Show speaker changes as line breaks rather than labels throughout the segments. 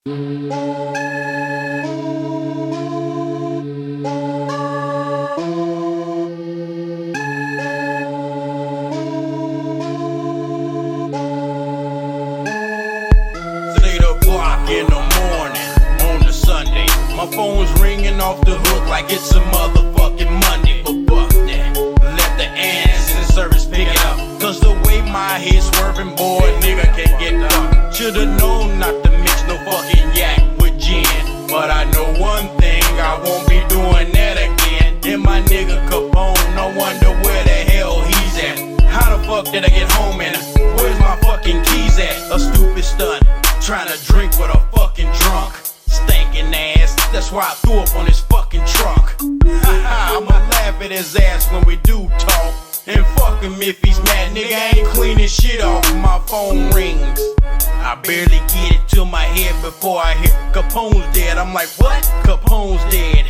In the morning on the Sunday, my phone's ringing off the hook like it's a motherfucking Monday. But fuck that, let the ants in the service pick it up. Cause the way my head's swerving, boy, nigga can't get up. Should've known not to mix no fucking yak with gin. But I know one thing, I won't be doing that again. And my nigga Capone, no wonder where the hell he's at. How the fuck did I get home and where's my fucking keys at? A stupid stunt, trying to drink with a fucking drunk, stinking ass. That's why I threw up on his fucking trunk. I'ma laugh at his ass when we do talk. And fuck him if he's mad, nigga. I ain't cleaning shit off when my phone rings. I barely get it to my head before I hear Capone's dead. I'm like, what? Capone's dead.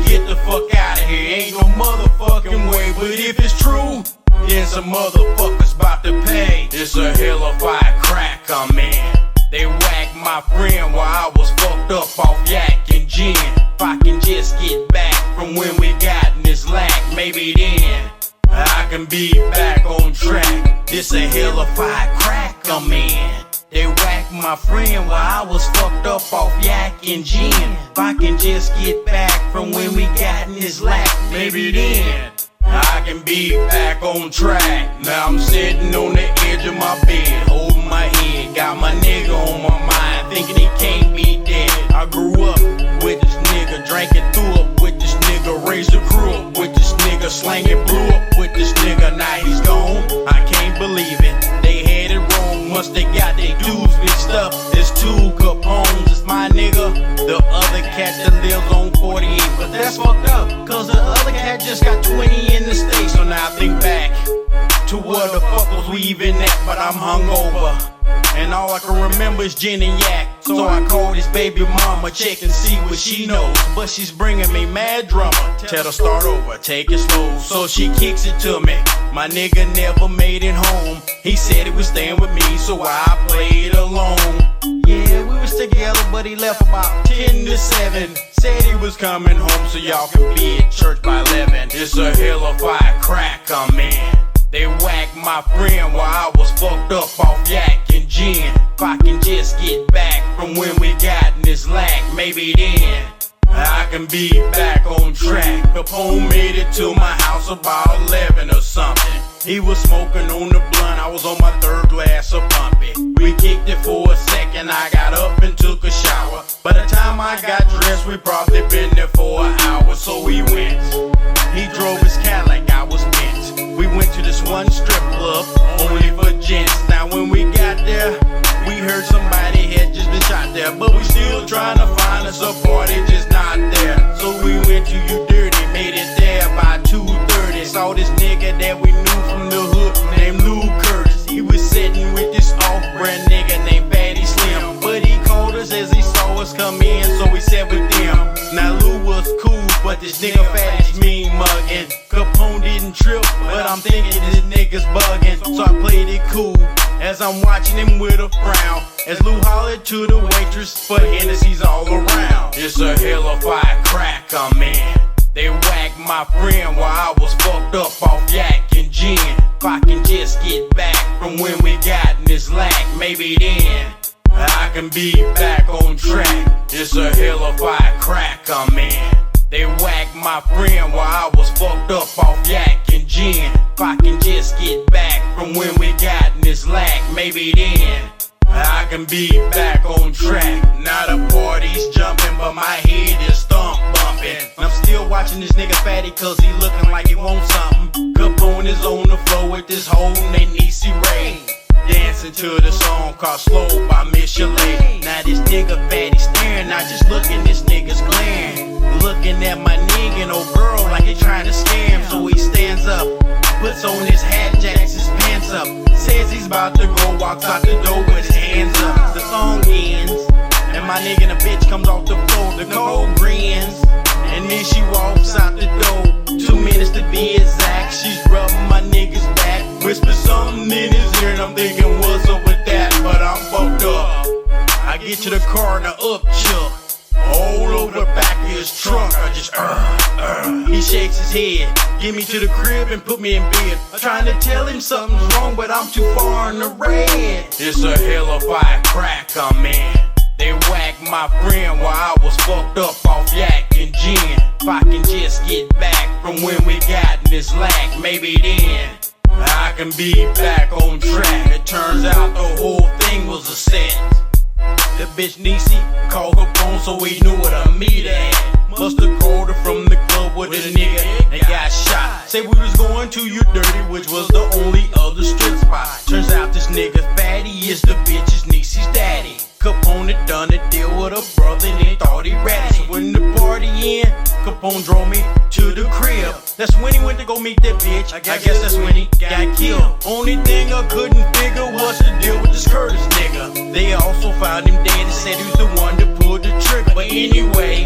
Get the fuck out of here. Ain't no motherfucking way. But if it's true, then some motherfuckers about to pay. It's a hellified crack I'm in. They whacked my friend while I was fucked up off yak and gin. If I can just get back from when we got in this lack, maybe then I can be back on track. This a hellified crack I'm in. They whacked my friend while I was fucked up off yak and gin. If I can just get back from when we got in this lack, maybe then I can be back on track. Now I'm sitting on the edge of my bed, holding my head, got my nigga on my mind, thinking he can't be dead. I grew up with this nigga, drinking threw up with this nigga, raised a crew up with this nigga, slanging blew up with this nigga. Now he's gone, I can't believe it. They had it wrong once they got their dudes mixed up. There's two Capones, it's my nigga, the other cat that lives on 48. But that's fucked up, cause the other cat just got 20 in the States. So now I think back to where the fuck was we even at, but I'm hungover. And all I can remember is gin and yak. So I called his baby mama, check and see what she knows. But she's bringing me mad drama. Tell her start over, take it slow. So she kicks it to me. My nigga never made it home. He said he was staying with me, so I played along. Yeah, we was together, but he left about 10 to 7. Said he was coming home, so y'all can be at church by 11. It's a hellified crack I'm in. They whacked my friend while I was fucked up off yak and gin. If I can just get back from when we got in this lack, maybe then I can be back on track. Capone made it to my house about 11 or something. He was smoking on the blunt, I was on my third glass of pumping. We kicked it for a second, I got up and took a shower. By the time I got dressed, we probably been there for an hour. So we went, he drove his Cadillac, I was bent. We went to this one strip club, only for gents. Now when we got there, we heard somebody had just been shot there. But we still trying to find us a party, just not there. So we went to You Dirty, made it there by 2:30. Saw this nigga that we knew from the hood named Lou Curtis. He was sitting with this off-brand nigga named Fatty Slim. But he called us as he saw us come in, so we sat with them. Now Lou was cool, but this nigga Fatty's mean mugging. Capone didn't trip, but I'm thinking this nigga's bugging. So I played it cool as I'm watching him with a frown, as Lou hollered to the waitress, but Hennessy's all around. It's a hellified crack I'm in. They whacked my friend while I was fucked up off yak and gin. If I can just get back from when we got in this lack, maybe then I can be back on track. It's a hellified crack I'm in. They whacked my friend while I was fucked up off yak and gin. If I can just get back from when we got in this lack, maybe then I can be back on track. Now the party's jumping, but my head is thump bumping. And I'm still watching this nigga Fatty, cause he looking like he wants something. Capone is on the floor with this whole Niecy Ray, dancing to the song called Slow by Miss Chalet. Now this nigga Fatty staring, not just looking, this nigga's glaring. Looking at my nigga and old girl like he trying to scare him. So he stands up, puts on his hat, jacks his pants up, says he's about to go, walks out the door with his hands up. The song ends, and my nigga and a bitch comes off the floor. The cold grins, and then she walks out the door. 2 minutes to be exact, she's rubbing my nigga's back, whispers something in his ear, and I'm thinking what's up with that, but I'm fucked up. I I get to the car and I upchuck. All over the back of his trunk, I just He shakes his head, get me to the crib and put me in bed. I'm trying to tell him something's wrong, but I'm too far in the red. It's a hell of a crack I'm in. They whacked my friend while I was fucked up off yak and gin. If I can just get back from when we got in this lack, maybe then I can be back on track. It turns out the whole thing was a set. The bitch Niecy called Capone so he knew where to meet at. Musta called her from the club with a nigga and got shot. Say we was going to You Dirty, which was the only other strip spot. Turns out this nigga fatty is the bitch's Niecy's daddy. Capone had done a deal with a brother and they thought he ratted. So when the party in, Capone drove me to the crib. That's when he went to go meet that bitch. I guess that's when he got killed. Only thing I couldn't figure was the deal with this Curtis nigga. They also found him dead and said he was the one that pulled the trigger. But anyway,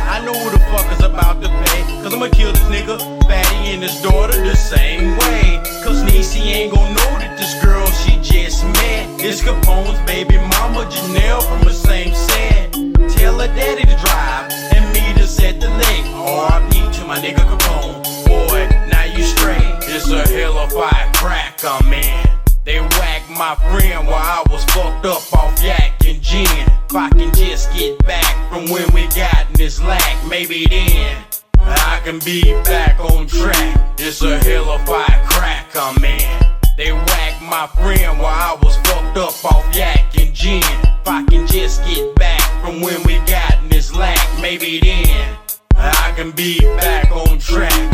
I know who the fuck is about to pay, cause I'ma kill this nigga, Fatty and his daughter the same way. Cause Niecy ain't gon' know that this girl she just met is Capone's baby mama, Janelle from the same set. Tell her daddy to drive and meet us at the lake. R.I.P. to my nigga Capone. Boy, now you straight. It's a hell of a crack I'm in. They whacked my friend while I was fucked up off yak and gin. If I can just get back from when we got in this lack, maybe then I can be back on track. It's a hell of a crack I'm in. They whacked my friend while I was fucked up off yak and gin. If I can just get back from when we got in this lack, maybe then I can be back on track.